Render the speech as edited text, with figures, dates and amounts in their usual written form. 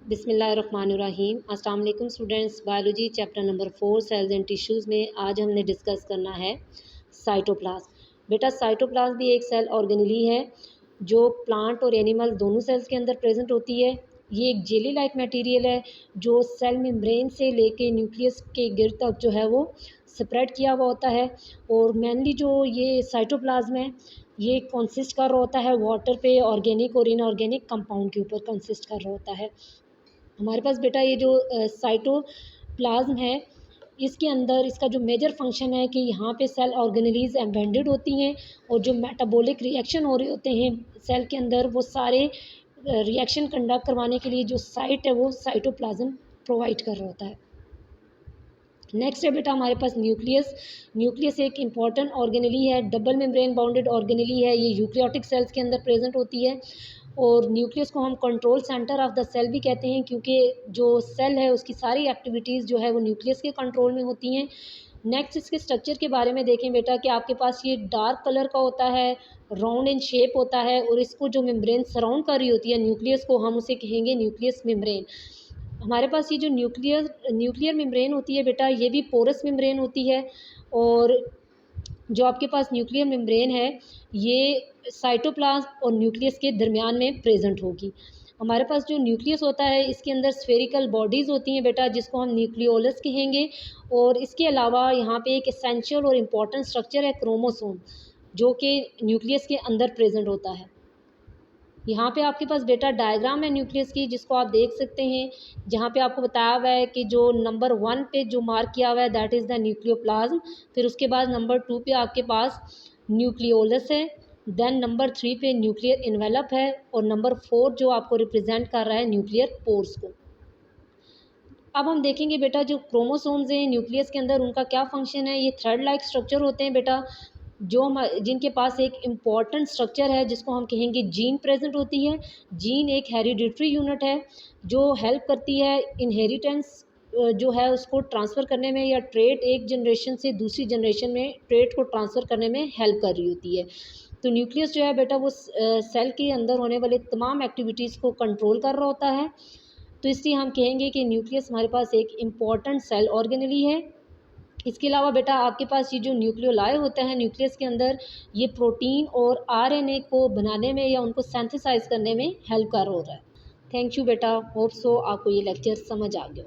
बिस्मिल्लाहिर्रहमानिर्रहीम। अस्सलाम वालेकुम students. Biology chapter number 4 cells and tissues में आज हमने डिस्कस करना है साइटोप्लाज्म। बेटा साइटोप्लाज्म भी एक सेल ऑर्गेनेली है जो प्लांट और एनिमल दोनों सेल्स के अंदर प्रेजेंट होती है। ये एक जेली लाइक मटेरियल है जो सेल मेम्ब्रेन से लेके न्यूक्लियस के गिर तक जो है वो स्प्रेड किया हुआ होता है। और मेनली जो ये साइटोप्लाज्म है ये कंसिस्ट कर रहा होता है वाटर पे, ऑर्गेनिक और इनऑर्गेनिक कंपाउंड के ऊपर कंसिस्ट कर रहा होता है। हमारे पास बेटा ये जो साइटोप्लाज्म है इसके अंदर इसका जो मेजर फंक्शन है कि यहाँ पे सेल ऑर्गेनेलीज एम्बेडेड होती हैं और जो मेटाबॉलिक रिएक्शन हो रहे होते हैं सेल के अंदर वो सारे रिएक्शन कंडक्ट करवाने के लिए जो साइट है वो साइटोप्लाज्म प्रोवाइड कर रहा होता है। नेक्स्ट है बेटा हमारे पास न्यूक्लियस। न्यूक्लियस एक इंपॉर्टेंट ऑर्गेनेली है, डबल मेम्ब्रेन बाउंडेड ऑर्गेनेली है। ये यूकैरियोटिक सेल्स के अंदर प्रेजेंट होती है और न्यूक्लियस को हम control centre of the cell भी कहते हैं क्योंकि जो सेल है उसकी सारी एक्टिविटीज़ जो है वो न्यूक्लियस के कंट्रोल में होती हैं। नेक्स्ट इसके स्ट्रक्चर के बारे में देखें बेटा कि आपके पास ये डार्क कलर का होता है, राउंड इन शेप होता है और इसको जो मेम्ब्रेन सराउंड कर रही होती है न्यूक्लियस को, हम उसे कहेंगे न्यूक्लियस मेम्ब्रेन। हमारे पास ये जो न्यूक्लियर मेम्ब्रेन होती है बेटा ये भी पोरस मेम्ब्रेन होती है और जो आपके पास न्यूक्लियर मेम्ब्रेन है ये साइटोप्लाज्म और न्यूक्लियस के दरमियान में प्रेजेंट होगी। हमारे पास जो न्यूक्लियस होता है इसके अंदर स्फेरिकल बॉडीज़ होती हैं बेटा जिसको हम न्यूक्लियोलस कहेंगे। और इसके अलावा यहाँ पे एक एसेंशियल और इम्पॉर्टेंट स्ट्रक्चर है क्रोमोसोम जो कि न्यूक्लियस के अंदर प्रेजेंट होता है। यहाँ पे आपके पास बेटा डायग्राम है न्यूक्लियस की जिसको आप देख सकते हैं, जहाँ पे आपको बताया हुआ है कि जो नंबर 1 पे जो मार्क किया हुआ है दैट इज़ द न्यूक्लियोप्लाज्म। फिर उसके बाद नंबर 2 पे आपके पास न्यूक्लियोलस है, देन नंबर 3 पे न्यूक्लियर इन्वेलप है और नंबर 4 जो आपको रिप्रेजेंट कर रहा है न्यूक्लियर पोर्स को। अब हम देखेंगे बेटा जो क्रोमोसोम्स हैं न्यूक्लियस के अंदर उनका क्या फंक्शन है। ये थ्रेड लाइक स्ट्रक्चर होते हैं बेटा जो जिनके पास एक इम्पॉर्टेंट स्ट्रक्चर है जिसको हम कहेंगे जीन प्रेजेंट होती है। जीन एक हेरिडिटरी यूनिट है जो हेल्प करती है इनहेरिटेंस जो है उसको ट्रांसफ़र करने में, या ट्रेट एक जनरेशन से दूसरी जनरेशन में ट्रेट को ट्रांसफ़र करने में हेल्प कर रही होती है। तो न्यूक्लियस जो है बेटा वो सेल के अंदर होने वाले तमाम एक्टिविटीज़ को कंट्रोल कर रहा होता है। तो इसलिए हम कहेंगे कि न्यूक्लियस हमारे पास एक इम्पॉर्टेंट सेल ऑर्गेनेली है। इसके अलावा बेटा आपके पास ये जो न्यूक्लियोलाई होते हैं न्यूक्लियस के अंदर ये प्रोटीन और आरएनए को बनाने में या उनको सिंथेसाइज करने में हेल्प कर रहा होता है। थैंक यू बेटा, होप सो आपको ये लेक्चर समझ आ गया।